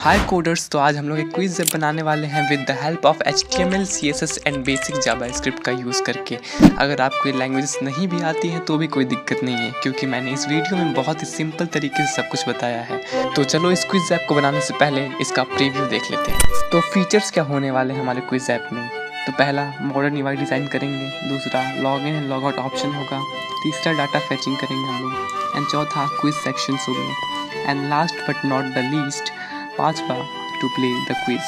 हाय coders. तो आज हम लोग एक क्विज बनाने वाले हैं with the help of HTML, CSS and basic JavaScript का यूज़ करके। अगर आपको ये लैंग्वेजेस नहीं भी आती हैं तो भी कोई दिक्कत नहीं है, क्योंकि मैंने इस वीडियो में बहुत ही सिंपल तरीके से सब कुछ बताया है। तो चलो इस क्विज ऐप को बनाने से पहले इसका प्रीव्यू देख लेते हैं। तो फीचर्स क्या होने वाले हैं हमारे क्विज ऐप में। तो पहला मॉडर्न UI डिज़ाइन करेंगे, दूसरा log in and log out option होगा, तीसरा डाटा फैचिंग करेंगे हम लोग, एंड चौथा क्विज सेक्शंस होंगे, and last but not the least पांचवा टू प्ले द क्विज।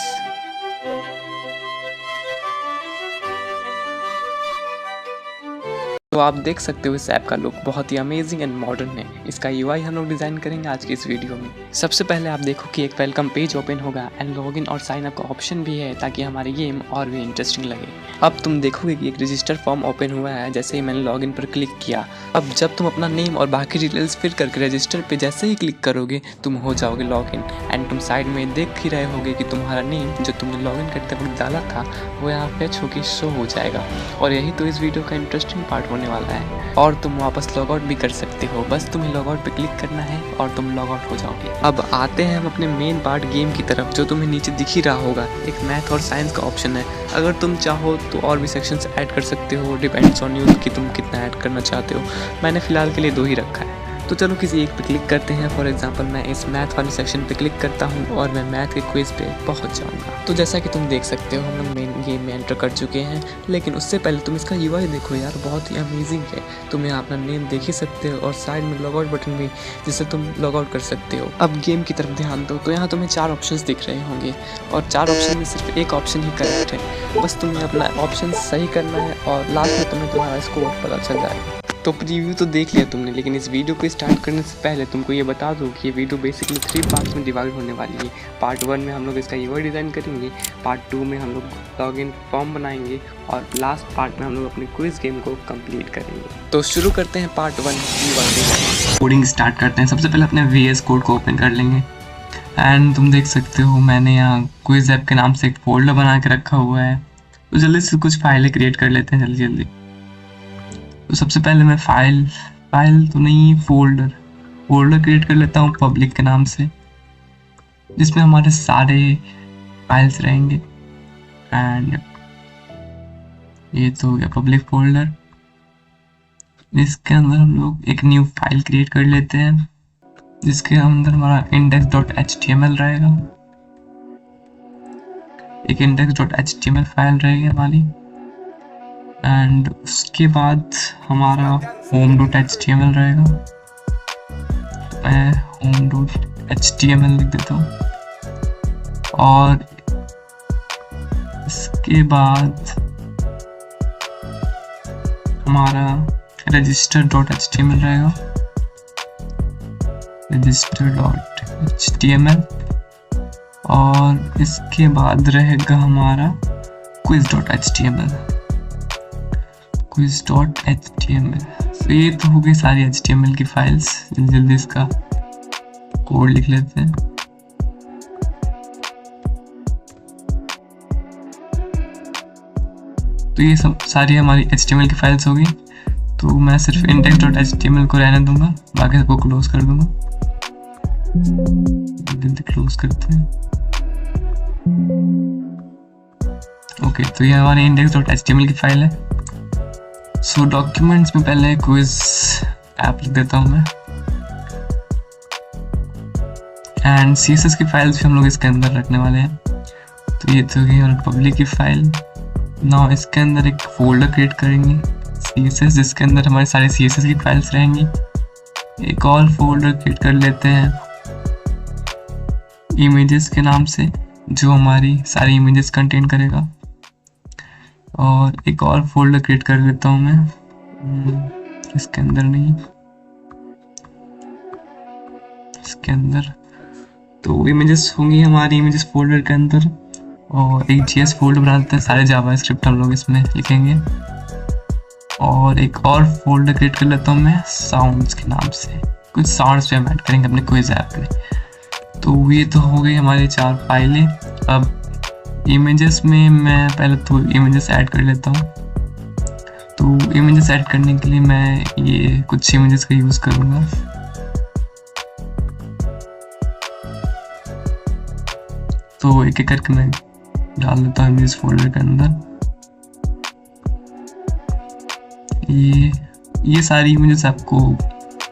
तो आप देख सकते हो इस ऐप का लुक बहुत ही अमेजिंग एंड मॉडर्न है। इसका UI हम लोग डिज़ाइन करेंगे आज की इस वीडियो में। सबसे पहले आप देखो कि एक वेलकम पेज ओपन होगा एंड लॉगिन और साइन अप का ऑप्शन भी है, ताकि हमारी गेम और भी इंटरेस्टिंग लगे। अब तुम देखोगे कि एक रजिस्टर फॉर्म ओपन हुआ है जैसे ही मैंने लॉगिन पर क्लिक किया। अब जब तुम अपना नेम और बाकी डिटेल्स फिल करके रजिस्टर पे जैसे ही क्लिक करोगे तुम हो जाओगे लॉगिन, एंड तुम साइड में देख ही रहे होगे कि तुम्हारा नेम जो तुमने लॉगिन करते वक्त डाला था वो यहाँ फेच होकर शो हो जाएगा। और यही तो इस वीडियो का इंटरेस्टिंग पार्ट होने वाला है। और तुम वापस लॉग आउट भी कर सकते हो, बस तुम्हें लॉग आउट पे क्लिक करना है और तुम लॉग आउट हो जाओगे। अब आते हैं हम अपने मेन पार्ट गेम की तरफ, जो तुम्हें नीचे दिख ही रहा होगा। एक मैथ और साइंस का ऑप्शन है। अगर तुम चाहो तो और भी सेक्शंस ऐड कर सकते हो, डिपेंड्स ऑन यू कि तुम कितना ऐड करना चाहते हो। मैंने फिलहाल के लिए 2 ही रखा है। तो चलो किसी एक पे क्लिक करते हैं। फॉर एग्जांपल मैं इस मैथ वाले सेक्शन पे क्लिक करता हूँ और मैं मैथ के क्विज पे पहुँच जाऊँगा। तो जैसा कि तुम देख सकते हो हम लोग मेन गेम में एंटर कर चुके हैं, लेकिन उससे पहले तुम इसका UI देखो यार, बहुत ही अमेजिंग है। तुम यहाँ अपना नेम देख ही सकते हो और साइड में लॉग आउट बटन भी, जिससे तुम लॉग आउट कर सकते हो। अब गेम की तरफ ध्यान दो तो यहाँ तुम्हें 4 ऑप्शंस दिख रहे होंगे और 4 ऑप्शन में सिर्फ एक ऑप्शन ही करेक्ट है। बस तुम्हें अपना ऑप्शन सही करना है और लास्ट में तुम्हें तुम्हारा स्कोर पता चल जाएगा। तो प्रीव्यू तो देख लिया तुमने, लेकिन इस वीडियो को स्टार्ट करने से पहले तुमको ये बता दूं कि ये वीडियो बेसिकली 3 पार्ट्स में डिवाइड होने वाली है। पार्ट 1 में हम लोग इसका UI डिज़ाइन करेंगे, पार्ट 2 में हम लोग लॉगिन फॉर्म बनाएंगे और लास्ट पार्ट में हम लोग अपने क्विज गेम को कंप्लीट करेंगे। तो शुरू करते हैं part 1 UI design. Coding start करते हैं। सबसे पहले अपने VS कोड को ओपन कर लेंगे एंड तुम देख सकते हो मैंने यहाँ क्विज ऐप के नाम से एक फोल्डर बना के रखा हुआ है। तो जल्दी से कुछ फाइलें क्रिएट कर लेते हैं जल्दी। तो सबसे पहले मैं फाइल तो नहीं, फोल्डर क्रिएट कर लेता हूँ पब्लिक के नाम से, जिसमें हमारे सारे फाइल्स रहेंगे। एंड ये तो हो गया पब्लिक फोल्डर। इसके अंदर हम लोग एक न्यू फाइल क्रिएट कर लेते हैं, जिसके अंदर हमारा index.html रहेगा। एक index.html फाइल रहेगी हमारी। एंड उसके बाद हमारा home.html रहेगा। मैं home.html लिख देता हूँ। और इसके बाद हमारा register.html रहेगा। register.html। और इसके बाद रहेगा हमारा quiz.html। तो ये तो हो गई सारी HTML की फाइल्स। जल्दी इसका कोड लिख लेते हैं। तो ये सब सारी हमारी HTML की फाइल्स होगी। तो मैं सिर्फ index.html को रहने दूंगा, बाकी सबको क्लोज कर दूंगा। जल्दी क्लोज करते हैं। ओके, तो ये हमारी index.html की फाइल है। सो डॉक्यूमेंट्स में पहले क्विज ऐप लिख देता हूँ मैं। एंड CSS की फाइल्स भी हम लोग इसके अंदर रखने वाले हैं। तो ये तो गई हमारी पब्लिक की फाइल। नाउ इसके अंदर एक फोल्डर क्रिएट करेंगे CSS, जिसके अंदर हमारी सारी CSS की फाइल्स रहेंगी। एक और फोल्डर क्रिएट कर लेते हैं इमेजेस के नाम से, जो हमारी सारी इमेजेस कंटेन करेगा। और एक और फोल्डर क्रिएट कर लेता हूँ मैं इसके अंदर नहीं, इसके अंदर। तो इमेजेस होंगी हमारी इमेजेस फोल्डर के अंदर। और एक JS फोल्डर बना लेते हैं, सारे जावास्क्रिप्ट हम लोग इसमें लिखेंगे। और एक और फोल्डर क्रिएट कर लेता हूँ मैं साउंड्स के नाम से, कुछ साउंड्स पे हम ऐड करेंगे अपने क्विज ऐप में। तो ये तो हो गई हमारी 4 फाइलें। अब इमेजेस में मैं पहले तो इमेजेस ऐड कर लेता हूँ। तो इमेजेस ऐड करने के लिए मैं ये कुछ इमेजेस का यूज़ करूँगा। तो एक एक करके मैं डाल देता हूँ इमेज फोल्डर के अंदर। ये सारी इमेजेस आपको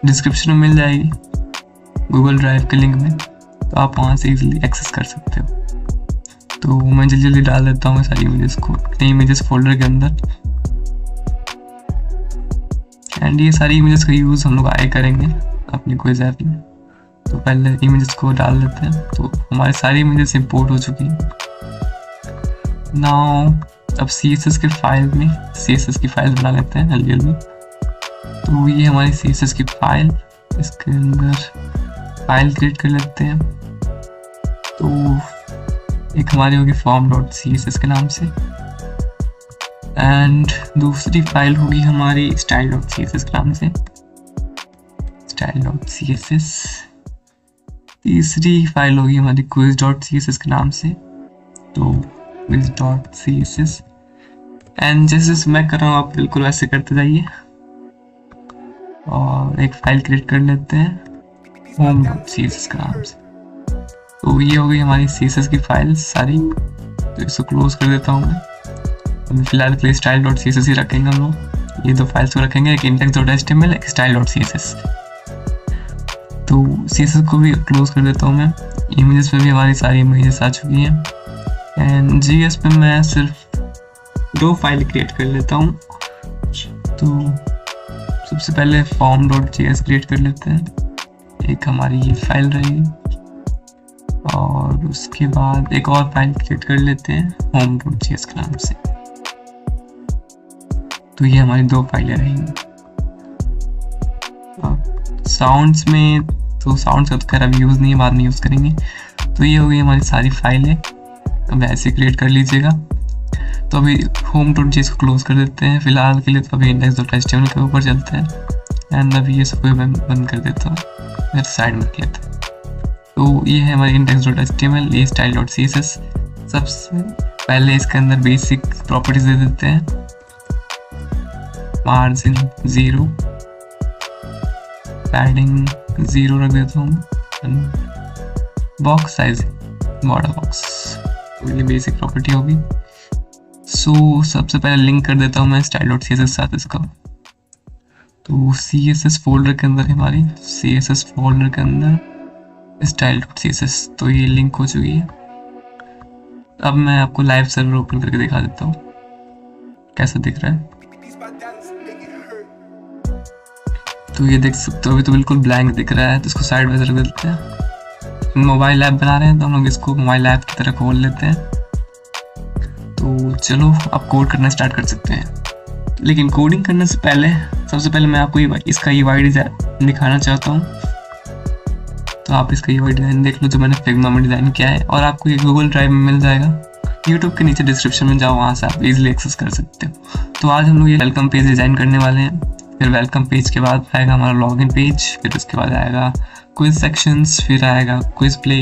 डिस्क्रिप्शन में मिल जाएगी गूगल ड्राइव के लिंक में, तो आप वहाँ से इजीली एक्सेस कर सकते हो। तो मैं जल्दी जल्दी डाल देता हूँ सारी इमेजेस को अपने इमेजेस फोल्डर के अंदर। एंड ये सारी इमेजेस का यूज़ हम लोग आगे करेंगे अपनी क्विज ऐप में। तो पहले इमेजेस को डाल देते हैं। तो हमारी सारी इमेजेस इंपोर्ट हो चुकी हैं। नाउ अब CSS के फाइल में CSS की फाइल बना लेते हैं जल्दी जल्दी। तो ये हमारी CSS की फाइल, इसके अंदर फाइल क्रिएट कर लेते हैं। तो एक हमारी होगी form.css के नाम से, एंड दूसरी फाइल होगी हमारी style.css के नाम से, style.css। तीसरी फाइल होगी हमारी quiz.css के नाम से, तो quiz.css। एंड जैसे मैं कर रहा हूँ आप बिल्कुल वैसे करते जाइए। और एक फाइल क्रिएट कर लेते हैं home.css के नाम से। तो ये हो गई हमारी CSS की फाइल सारी। तो इसको क्लोज कर देता हूँ मैं। अभी फिलहाल के लिए style.css ही रखेंगे हम लोग। ये दो फाइल्स को रखेंगे, एक index.html, एक style.css। तो CSS को भी क्लोज कर देता हूँ मैं। इमेजेस में भी हमारी सारी इमेजेस आ चुकी हैं। एंड GS पे मैं सिर्फ 2 फाइल क्रिएट कर लेता हूँ। तो सबसे पहले form.js क्रिएट कर लेते हैं, एक हमारी ये फाइल रहेगी। और उसके बाद एक और फाइल क्रिएट कर लेते हैं home.js के नाम से। तो ये हमारी 2 फाइलें रहेंगी। साउंड्स में तो साउंड्स का तो खैर अभी यूज़ नहीं है, बाद में यूज़ करेंगे। तो ये हो गई हमारी सारी फाइलें। अब ऐसे क्रिएट कर लीजिएगा। तो अभी home.js को क्लोज कर देते हैं फिलहाल के लिए। तो अभी index.html के ऊपर चलते हैं। एंड अभी ये सब बंद कर देता हूँ, मेरे साइड में किया था। तो ये है हमारी index.html, ये style.css। सबसे पहले इसके अंदर बेसिक प्रॉपर्टीज दे देते हैं। मार्जिन 0, पैडिंग 0 रख देता हूँ, बॉक्स साइज बॉर्डर बॉक्स। तो ये बेसिक प्रॉपर्टी होगी। सो सबसे पहले लिंक कर देता हूँ मैं style.css साथ इसका। तो CSS फोल्डर के अंदर हमारी CSS फोल्डर के अंदर style.css, तो ये लिंक हो चुकी है। अब मैं आपको लाइव सर्वर ओपन करके दिखा देता हूँ कैसा दिख रहा है। तो ये देख सकते हो अभी तो बिल्कुल ब्लैंक दिख रहा है। तो इसको साइड वाइज रख देते हैं। मोबाइल ऐप बना रहे हैं तो हम लोग इसको मोबाइल ऐप की तरह खोल लेते हैं। तो चलो अब कोड करना स्टार्ट कर सकते हैं। लेकिन कोडिंग करने से पहले सबसे पहले मैं आपको इसका UI डिज़ाइन दिखाना चाहता हूँ। तो आप इसका UI डिज़ाइन देख लो जो मैंने फिग्मा में डिज़ाइन किया है, और आपको ये गूगल ड्राइव में मिल जाएगा। यूट्यूब के नीचे डिस्क्रिप्शन में जाओ, वहाँ से आप इजीली एक्सेस कर सकते हो। तो आज हम लोग ये वेलकम पेज डिज़ाइन करने वाले हैं। फिर वेलकम पेज के बाद आएगा हमारा लॉगिन पेज, फिर उसके बाद आएगा क्विज सेक्शंस, फिर आएगा क्विज प्ले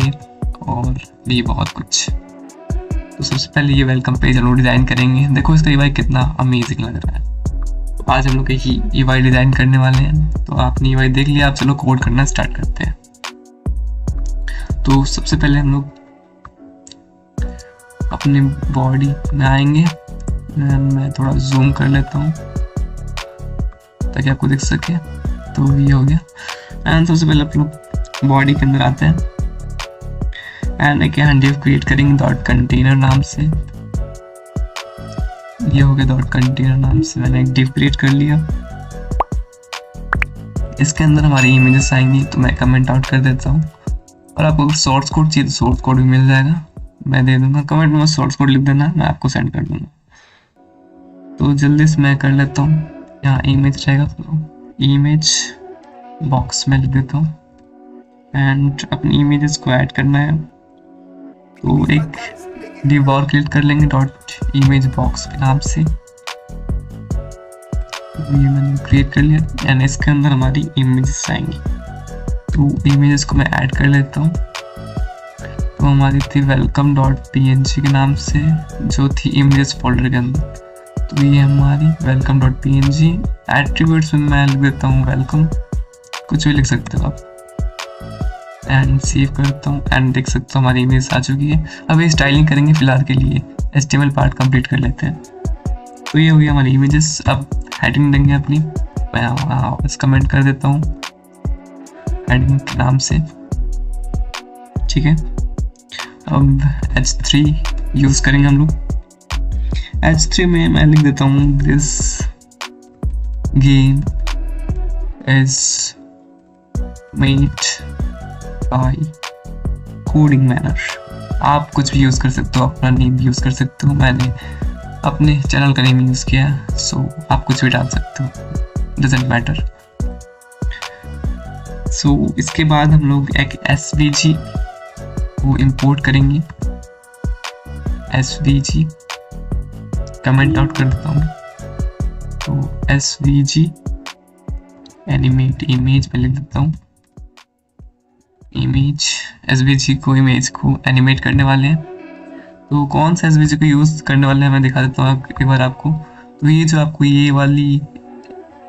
और भी बहुत कुछ। तो सबसे पहले ये वेलकम पेज हम लोग डिज़ाइन करेंगे। देखो इसका UI कितना अमेजिंग लग रहा है। तो आज हम लोग यही UI डिज़ाइन करने वाले हैं। तो आपने UI देख लिया, आप चलो कोड करना स्टार्ट करते हैं। तो सबसे पहले हम लोग अपनी बॉडी में आएंगे। मैं थोड़ा जूम कर लेता हूँ ताकि आपको दिख सके। तो ये हो गया। एंड सबसे पहले आप लोग बॉडी के अंदर आते हैं एंड एक यहाँ डिव क्रिएट करेंगे डॉट कंटेनर नाम से। ये हो गया डॉट कंटेनर नाम से, मैंने एक डिव क्रिएट कर लिया। इसके अंदर हमारी इमेजेस आएंगी, तो मैं कमेंट आउट कर देता हूँ। और आपको अगर सोर्स कोड चाहिए तो सोर्स कोड भी मिल जाएगा, मैं दे दूंगा। कमेंट में सोर्स कोड लिख देना, मैं आपको सेंड कर दूंगा। तो जल्दी से मैं कर लेता हूँ। यहाँ इमेज रहेगा तो इमेज बॉक्स में लिख देता हूँ एंड अपनी इमेजेस को ऐड करना है। तो एक डिव और क्रिएट कर लेंगे डॉट इमेज बॉक्स के नाम से। ये मैंने क्रिएट कर लिया एंड इसके अंदर हमारी इमेजेस आएंगी। तो इमेजेस को मैं ऐड कर लेता हूँ। तो हमारी थी वेलकम डॉट png के नाम से, जो थी इमेजेस फोल्डर के अंदर। तो ये हमारी वेलकम डॉट png। एट्रीब्यूट्स में मैं लिख देता हूँ वेलकम, कुछ भी लिख सकते हो आप। एंड सेव करता हूँ एंड देख सकते हो हमारी इमेज आ चुकी है। अब ये स्टाइलिंग करेंगे फिलहाल के लिए, HTML पार्ट कंप्लीट कर लेते हैं। तो ये हो गया हमारी इमेजेस। अब हेडिंग देंगे अपनी, मैं बस कमेंट कर देता हूँ हेडिंग के नाम से, ठीक है। अब H3 यूज़ करेंगे हम लोग। H3 में मैं लिख देता हूँ this game is made by coding manner. आप कुछ भी यूज़ कर सकते हो, अपना नेम यूज़ कर सकते हो, मैंने अपने चैनल का नेम यूज़ किया, सो आप कुछ भी डाल सकते हो, डजेंट मैटर। सो इसके बाद हम लोग एक SVG को इंपोर्ट करेंगे। SVG कमेंट आउट कर देता हूँ, तो SVG एनिमेट इमेज में लिख देता हूँ इमेज। SVG को इमेज को एनिमेट करने वाले हैं, तो कौन सा SVG को यूज़ करने वाले हैं मैं दिखा देता हूँ एक बार आपको। तो ये जो आपको ये वाली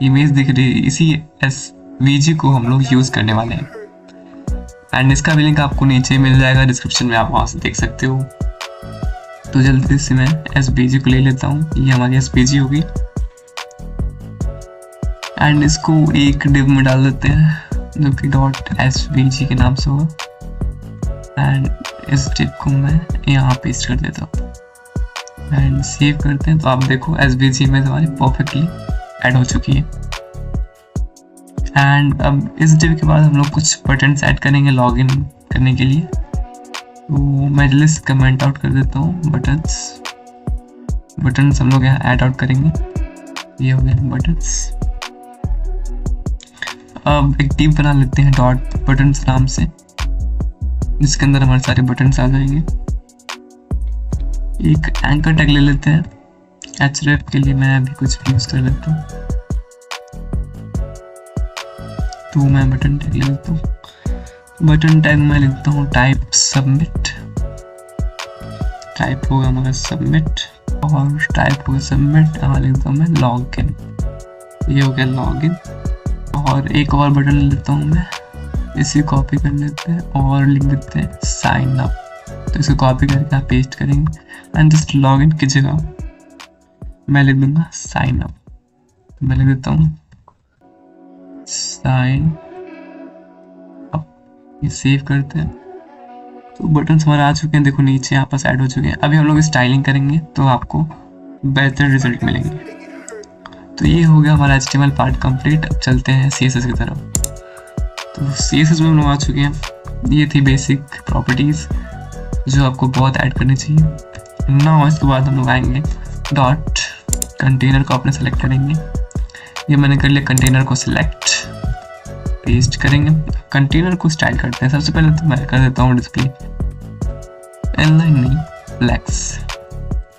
इमेज दिख रही है, इसी SVG को हम लोग यूज़ करने वाले हैं एंड इसका भी लिंक आपको नीचे मिल जाएगा डिस्क्रिप्शन में, आप वहाँ से देख सकते हो। तो जल्दी से मैं SVG को ले लेता हूँ, ये हमारी SVG होगी एंड इसको एक डिव में डाल देते हैं जो कि .svg के नाम से होगा एंड इस डिव को मैं यहाँ पेस्ट कर देता हूँ एंड सेव करते हैं। तो आप देखो SVG में हमारी परफेक्टली ऐड हो चुकी है। एंड अब इस डिव के बाद हम लोग कुछ बटन्स ऐड करेंगे लॉगिन करने के लिए, तो मैं लिस्ट कमेंट आउट कर देता हूँ। बटन्स हम लोग यहाँ ऐड आउट करेंगे, ये हो गए बटन्स। अब एक टीम बना लेते हैं डॉट बटन्स नाम से, जिसके अंदर हमारे सारे बटन्स आ जाएंगे। एक एंकर टैग ले लेते हैं, href के लिए मैं अभी कुछ भी यूज कर लेता हूँ, तो मैं बटन टैग ले लेता हूँ। बटन टैग में लिखता हूँ टाइप सबमिट, टाइप होगा हमारा सबमिट और टाइप होगा सबमिट, यहाँ लिखता हूँ मैं लॉगिन, ये हो गया लॉगिन। और एक और बटन ले लेता हूँ मैं, इसे कॉपी कर लेते हैं और लिख देते हैं साइन अप, तो इसे कॉपी करके आप पेस्ट करेंगे एंड जस्ट लॉगिन की जगह मैं लिख दूंगा साइन अप, तो मैं लिख देता हूँ साइन अप, ये सेव करते हैं। तो बटन हमारे आ चुके हैं, देखो नीचे यहाँ पास ऐड हो चुके हैं। अभी हम लोग स्टाइलिंग करेंगे तो आपको बेहतर रिजल्ट मिलेंगे। तो ये हो गया हमारा HTML पार्ट कंप्लीट। अब चलते हैं CSS की तरफ। तो CSS में हम लोग आ चुके हैं। ये थी बेसिक प्रॉपर्टीज जो आपको बहुत ऐड करनी चाहिए। नाउ इसके बाद हम लोग आएंगे डॉट कंटेनर को अपने सेलेक्ट करेंगे। ये मैंने कर लिया, कंटेनर को सिलेक्ट, पेस्ट करेंगे। कंटेनर को स्टाइल करते हैं। सबसे पहले तो मैं कर देता हूँ डिस्प्ले इनलाइन नहीं flex,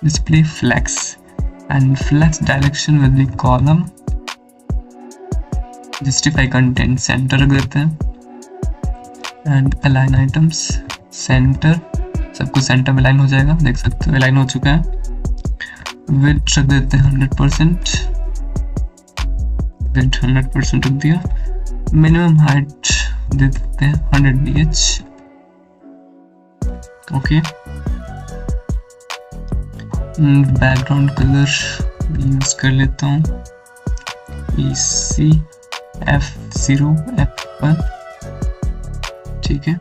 display flex and flex direction with the column, justify content center रख देते हैं and align items center, सब कुछ सेंटर में लाइन हो जाएगा, देख सकते हो लाइन हो चुका है। width रख देते हैं 100%, width 100% रख दिया। minimum height दे देते हैं 100 dh, okay. Background colour use कर लेता हूँ EC F0 F1, ठीक है।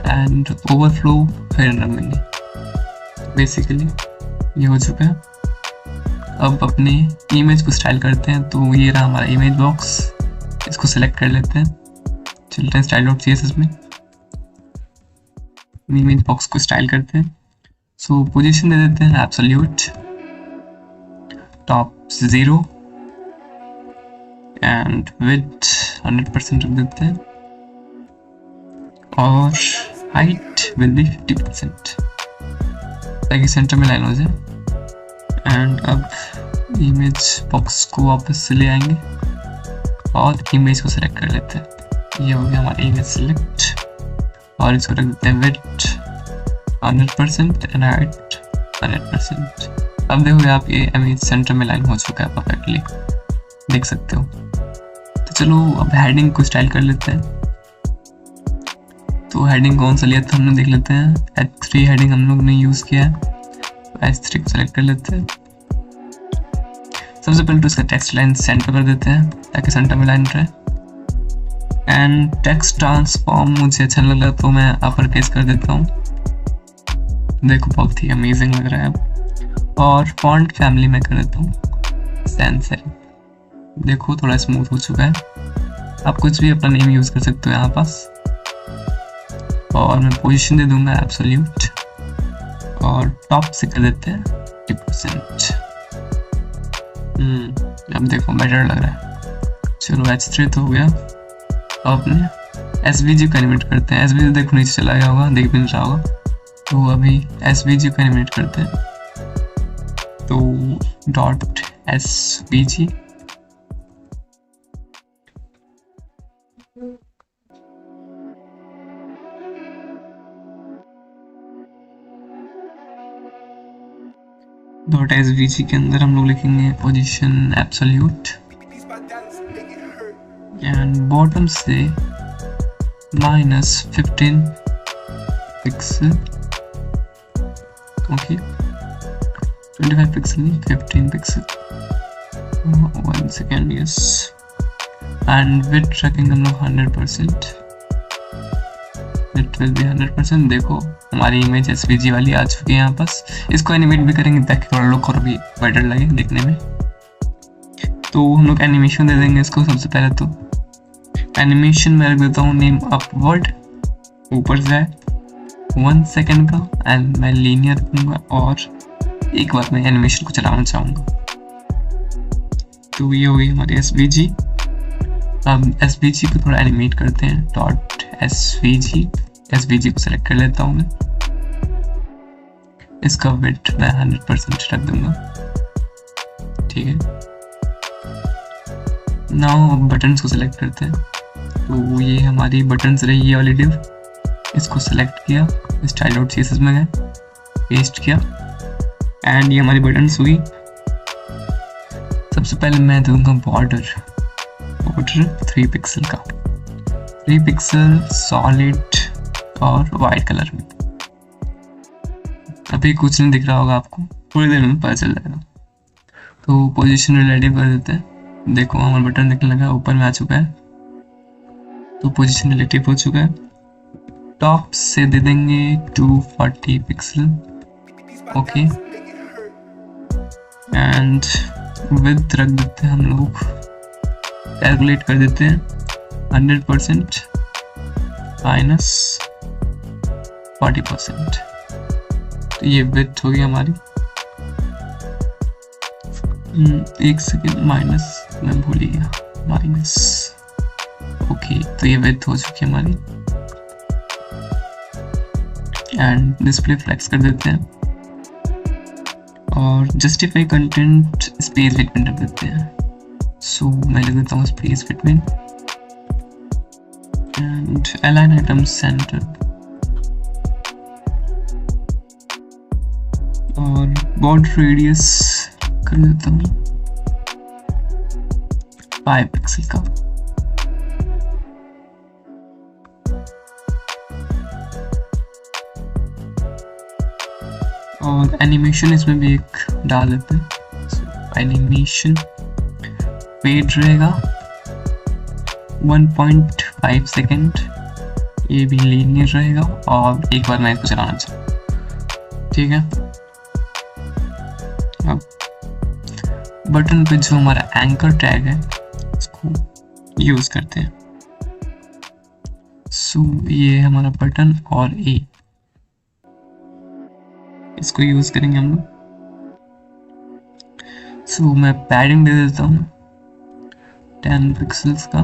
एंड ओवरफ्लो फिर रख देंगे। बेसिकली ये हो चुका है। अब अपने इमेज को स्टाइल करते हैं। तो ये रहा हमारा इमेज बॉक्स, इसको सिलेक्ट कर लेते हैं। चलते हैं स्टाइल डॉट CSS में, इमेज बॉक्स को स्टाइल करते हैं। सो पोजीशन दे देते हैं एब्सोल्यूट, टॉप 0 एंड विड्थ 100% रख देते हैं और हाइट विल बी 50% ताकि सेंटर में लाइन हो जाए। एंड अब इमेज बॉक्स को वापस से ले आएंगे और इमेज को सिलेक्ट कर लेते हैं। ये हो गया हमारा इमेज सिलेक्ट और इसको रख देते हैं विड्थ 100% एंड हाइट 100%। अब देखोगे आप ये इमेज सेंटर में लाइन हो चुका है परफेक्टली, देख सकते हो। तो चलो अब हेडिंग को स्टाइल कर लेते हैं। तो हेडिंग कौन सा लिया था हमने देख लेते हैं। H3 हेडिंग हम लोग ने यूज़ किया है, तो H3 को सेलेक्ट कर लेते हैं। सबसे पहले तो इसका टेक्स्ट लाइन सेंटर कर देते हैं ताकि सेंटर में लाइन रहे। एंड टेक्स्ट ट्रांसफॉर्म मुझे अच्छा लग रहा तो मैं अपर केस कर देता हूँ। देखो बहुत ही अमेजिंग लग रहा है अब। और फॉन्ट फैमिली में कर देता हूँ सैंस सेरिफ। देखो थोड़ा स्मूथ हो चुका है। आप कुछ भी अपना नेम यूज़ कर सकते हो यहाँ पास। और मैं पोजीशन दे दूंगा एब्सोल्यूट और टॉप से कर देते हैं 50%। अब देखो बेटर लग रहा है। चलो H3 तो हो गया। अब अपने SVG को एनिमेट करते हैं। SVG देखो नीचे चला गया होगा, देख भी नहीं रहा होगा, तो अभी SVG को एनिमेट करते हैं। तो .svg .svg के अंदर हम लोग लिखेंगे पोजीशन एब्सोल्यूट एंड बॉटम से -15 पिक्सल। ओके 25 पिक्सल नहीं 15 pixel. 1 second yes. And width रखेंगे हम लोग 100%। It will be 100%। देखो हमारी इमेज SVG वाली आ चुकी है यहाँ पास। इसको एनिमेट भी करेंगे ताकि थोड़ा लुक और भी बेटर लगे देखने में। तो हम लोग एनिमेशन दे देंगे इसको। सबसे पहले तो एनिमेशन में रख देता हूँ नेम अपवर्ड, ऊपर जाए 1 सेकेंड का। एंड मैं लीनियर रखूँगा और एक बार मैं एनिमेशन को चलाना चाहूँगा। तो ये हो गई हमारी SVG। अब SVG को थोड़ा एनिमेट करते हैं। .svg SVG को सेलेक्ट कर लेता हूँ मैं। इसका विड्थ मैं 100% रख दूंगा। ठीक है। नाउ बटन्स को सेलेक्ट करते हैं। तो ये हमारी बटन्स रही ये वाली डिव। इसको सेलेक्ट किया, style.css में गए, पेस्ट किया एंड ये हमारी बटन्स हुई। सबसे पहले मैं दूंगा बॉर्डर 3 पिक्सल का, 3 पिक्सल सॉलिड और वाइट कलर में। अभी कुछ नहीं दिख रहा होगा आपको, थोड़ी देर में पता चल जाएगा। तो पोजीशन रिलेटिव कर देते हैं। देखो हमारा बटन दिखने लगा, ऊपर में आ चुका है। तो पोजीशन रिलेटिव हो चुका है। टॉप से दे देंगे 240 पिक्सल। ओके एंड विड्थ रख देते हैं हम लोग, कैलकुलेट कर देते हैं 100% -40%। तो ये विड्थ होगी हमारी। एक सेकेंड, माइनस मैं भूल गया, माइनस। ओके तो ये विड्थ हो चुकी है हमारी। एंड डिस्प्ले फ्लेक्स कर देते हैं और जस्टिफाई कंटेंट स्पेस बिटवीन रख देते हैं। सो मैं लिख देता हूँ space between and align item centre और बॉर्डर रेडियस कर देता हूँ 5 पिक्सल का। और एनिमेशन इसमें भी एक डाल देते हैं। एनिमेशन वेट रहेगा 1.5 सेकेंड, ये भी लीनियर रहेगा और एक बार मैं इसको चलाना चाहूँ। ठीक है। अब बटन पे जो हमारा एंकर टैग है इसको यूज करते हैं। सो ये हमारा बटन और ए, इसको यूज करेंगे हम लोग। सो मैं पैडिंग दे देता हूँ 10 पिक्सल्स का।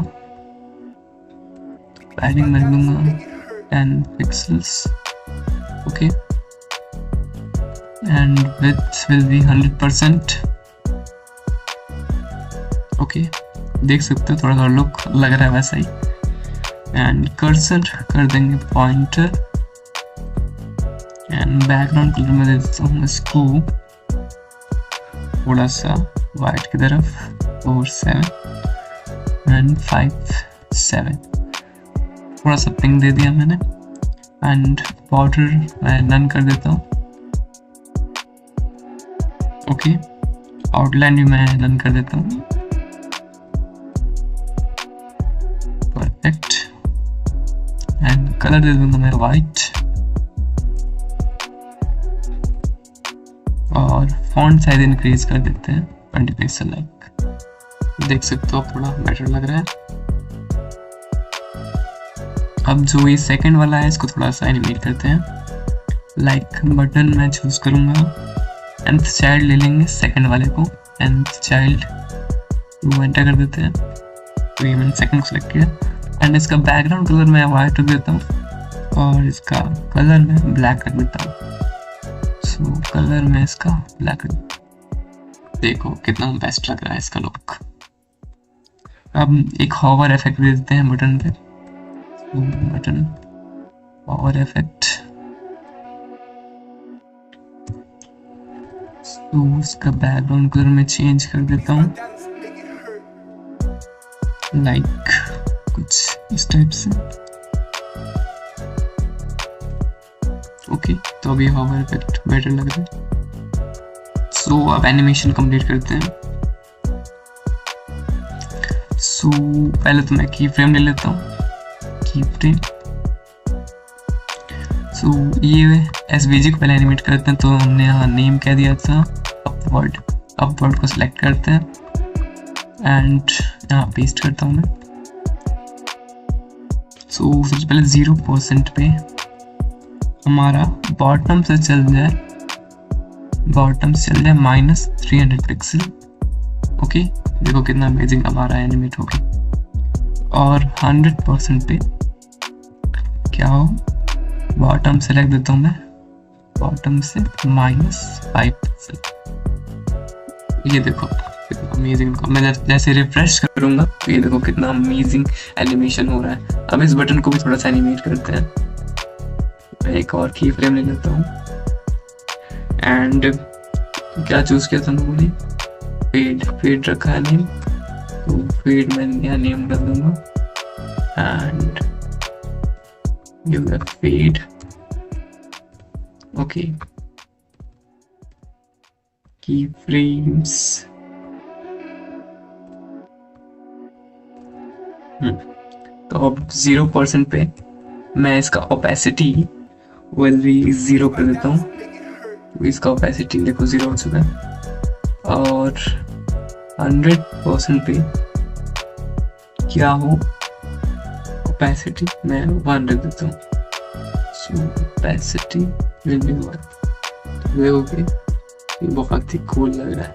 पैडिंग मैं दूंगा 10 pixels. Okay and width will be 100%। Okay देख सकते हो थोड़ा थोड़ा लुक लग रहा है वैसा ही। एंड कर्सर कर देंगे पॉइंटर एंड बैकग्राउंड कलर में दे देता हूँ इसको थोड़ा सा वाइट की तरफ 4-7 एंड 5-7। थोड़ा सा पिंक दे दिया मैंने एंड बॉर्डर मैं नन कर देता हूँ। ओके, आउटलाइन भी मैं नन कर देता हूँ। परफेक्ट, एंड कलर दे दूंगा मैं वाइट, और फॉन्ट साइज इंक्रीज कर देते हैं 20 पिक्सल लाइक। देख सकते हो थोड़ा बेटर लग रहा है। अब जो ये सेकंड वाला है इसको थोड़ा सा एनिमेट करते हैं। लाइक बटन मैं चूज करूंगा, nth चाइल्ड ले लेंगे सेकंड वाले को, nth चाइल्ड वो एंटर कर देते हैं। तो ये मैंने सेकंड को सेलेक्ट किया, एंड इसका बैकग्राउंड कलर मैं वाइट रख देता हूँ और इसका कलर मैं ब्लैक रख देता हूँ। सो कलर में इसका ब्लैक, देखो कितना बेस्ट लग रहा है इसका लुक। अब एक हॉवर इफेक्ट दे देते हैं बटन पे। बटन हॉवर इफेक्ट, तो उसका बैकग्राउंड कलर में चेंज कर देता हूँ लाइक कुछ इस टाइप से। ओके, तो अभी हॉवर इफेक्ट बेटर लग रहा है। सो अब एनिमेशन कंप्लीट करते हैं। सो पहले तो मैं की फ्रेम ले लेता हूँ, की फ्रेम। सो ये एसवीजी को पहले एनिमेट करते हैं, तो हमने यहाँ नेम क्या दिया था, अपवर्ड को सिलेक्ट करते हैं एंड यहाँ पेस्ट करता हूँ मैं। सो सबसे पहले 0% पे हमारा बॉटम से चल जाए -300 पिक्सल। ओके, देखो कितना अमेजिंग हमारा एनिमेट हो गया। और 100% पे क्या हो, बॉटम से रख देता हूँ मैं, बॉटम से -5 पिक्सल। ये देखो कितना अमेजिंग, मैं जैसे रिफ्रेश करूँगा तो ये देखो कितना अमेजिंग एनिमेशन हो रहा है। अब इस बटन को भी थोड़ा सा एनिमेट करते हैं। मैं एक और की फ्रेम ले लेता हूँ एंड क्या चूज किया था लोगों ने, फीड रखा है नेम, तो फीड में यहाँ नेम कर दूंगा and give the feed. Okay, की फ्रेम्स, तो अब 0% पे मैं इसका ओपेसिटी विल बी 0 कर देता हूँ। तो इसका ओपेसिटी देखो 0 हो चुका है। और 100% पे क्या हो, ओपेसिटी मैं 1 रख देता हूँ। सो ओपेसिटी विल बी 1। देखो कि ये बहुत ही कूल लग रहा है।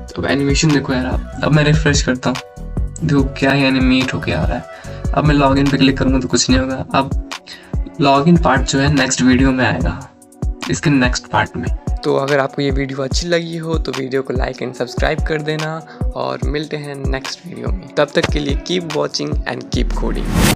तो एनिमेशन देखो यार आप। अब मैं रिफ्रेश करता हूँ, देखो क्या ही एनिमेट होके आ रहा है। अब मैं लॉगिन पे क्लिक करूँगा तो कुछ नहीं होगा। अब लॉगिन पार्ट जो है नेक्स्ट वीडियो में आएगा, इसके नेक्स्ट पार्ट में। तो अगर आपको ये वीडियो अच्छी लगी हो तो वीडियो को लाइक एंड सब्सक्राइब कर देना, और मिलते हैं नेक्स्ट वीडियो में। तब तक के लिए keep watching and keep coding.